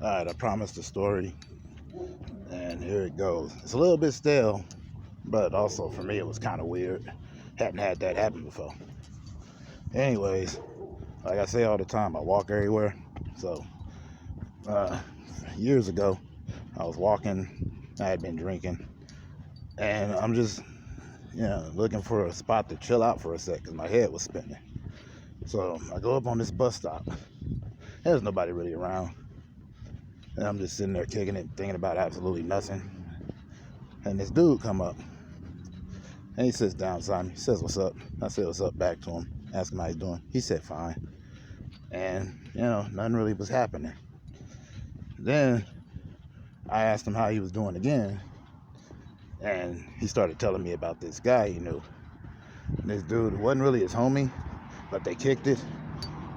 Alright, I promised a story, and here it goes. It's a little bit stale, but also for me it was kind of weird. Hadn't had that happen before. Anyways, like I say all the time, I walk everywhere. So, years ago, I was walking, I had been drinking, and I'm just, looking for a spot to chill out for a sec because my head was spinning. So, I go up on this bus stop. There's nobody really around. And I'm just sitting there kicking it, thinking about absolutely nothing. And this dude come up. And he sits down beside me. He says, "What's up?" I said, "What's up?" back to him. Ask him how he's doing. He said, "Fine." And, nothing really was happening. Then I asked him how he was doing again. And he started telling me about this guy he knew. And this dude wasn't really his homie, but they kicked it.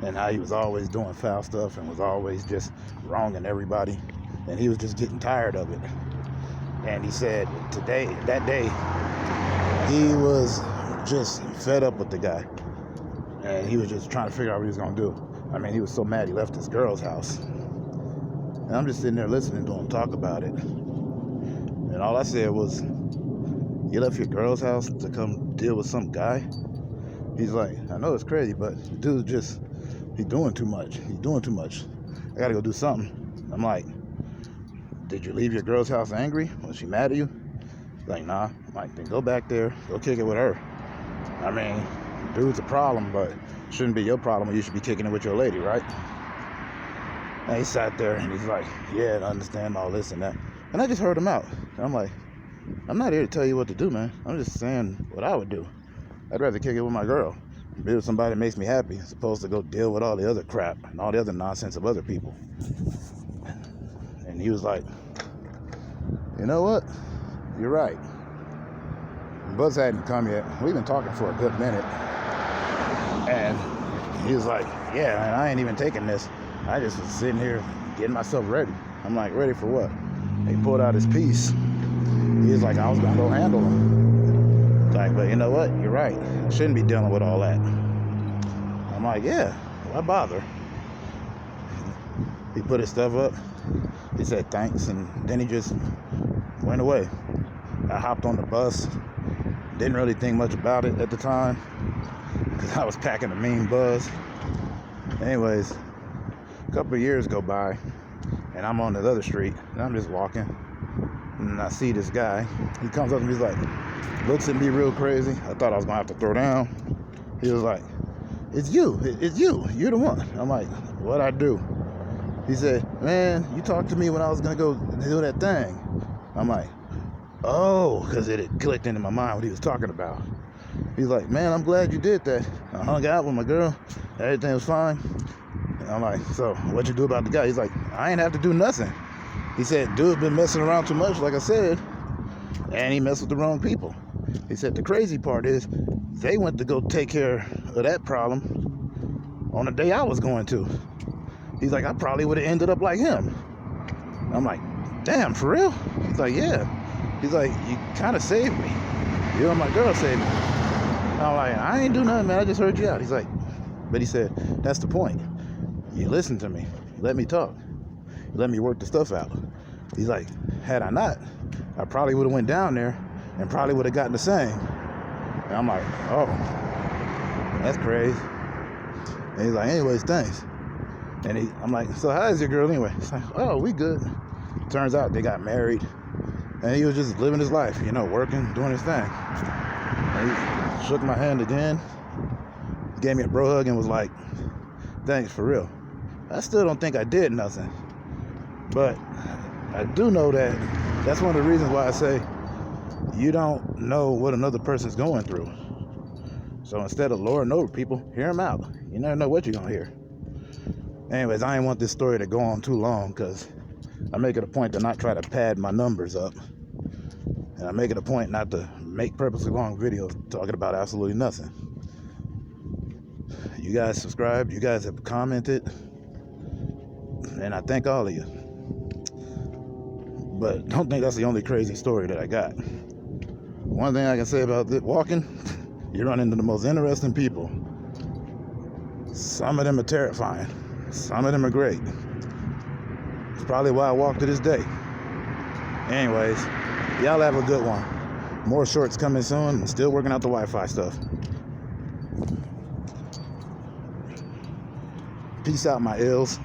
And how he was always doing foul stuff and was always just wronging everybody. And he was just getting tired of it. And he said that day, he was just fed up with the guy. And he was just trying to figure out what he was going to do. I mean, he was so mad he left his girl's house. And I'm just sitting there listening to him talk about it. And all I said was, "You left your girl's house to come deal with some guy?" He's like, "I know it's crazy, but the dude's just, he's doing too much. I gotta go do something." I'm like, "Did you leave your girl's house angry? Was she mad at you?" He's like, "Nah." I'm like, "Then go back there, go kick it with her." I mean, dude's a problem, but it shouldn't be your problem. You should be kicking it with your lady, right? And he sat there and he's like, "Yeah, I understand all this and that." And I just heard him out. And I'm like, I'm not here to tell you what to do, man. I'm just saying what I would do. I'd rather kick it with my girl. Be with somebody that makes me happy, as opposed to go deal with all the other crap and all the other nonsense of other people. And he was like, "You know what? You're right." Buzz hadn't come yet. We've been talking for a good minute. And he was like, "Yeah, man, I ain't even taking this. I just was sitting here getting myself ready." I'm like, "Ready for what?" He pulled out his piece. He was like, "I was gonna go handle him." Like, but you know what? You're right. I shouldn't be dealing with all that. I'm like, "Yeah, why bother?" He put his stuff up. He said thanks, and then he just went away. I hopped on the bus. Didn't really think much about it at the time because I was packing a mean buzz. Anyways, a couple of years go by, and I'm on the other street, and I'm just walking, and I see this guy. He comes up to me, he's like, looks at me real crazy. I thought I was gonna have to throw down. He was like, it's you, you're the one." I'm like, "What'd I do?" He said, "Man, you talked to me when I was gonna go do that thing." I'm like, "Oh," because it had clicked into my mind what he was talking about. He's like, "Man, I'm glad you did that. I hung out with my girl, everything was fine." And I'm like, "So what'd you do about the guy?" He's like, "I ain't have to do nothing." He said, "Dude's been messing around too much, like I said, and he messed with the wrong people." He said, "The crazy part is they went to go take care of that problem on the day I was going to." He's like, "I probably would have ended up like him." I'm like, "Damn, for real?" He's like, "Yeah." He's like, "You kind of saved me. You and my girl saved me." I'm like, "I ain't do nothing, man. I just heard you out." He's like, but he said, "That's the point. You listened to me. You let me talk. You let me work the stuff out." He's like, "Had I not, I probably would have went down there and probably would have gotten the same." And I'm like, "Oh, that's crazy." And he's like, "Anyways, thanks." And I'm like, "So how is your girl anyway?" He's like, "Oh, we good." Turns out they got married. And he was just living his life, working, doing his thing. And he shook my hand again, gave me a bro hug, and was like, "Thanks, for real." I still don't think I did nothing. But I do know that that's one of the reasons why I say you don't know what another person's going through. So instead of lording over people, hear them out. You never know what you're going to hear. Anyways, I didn't want this story to go on too long because I make it a point to not try to pad my numbers up. And I make it a point not to make purposely long videos talking about absolutely nothing. You guys subscribed, you guys have commented, and I thank all of you. But don't think that's the only crazy story that I got. One thing I can say about walking, you run into the most interesting people. Some of them are terrifying. Some of them are great. It's probably why I walk to this day. Anyways, y'all have a good one. More shorts coming soon. Still working out the Wi-Fi stuff. Peace out, my ills.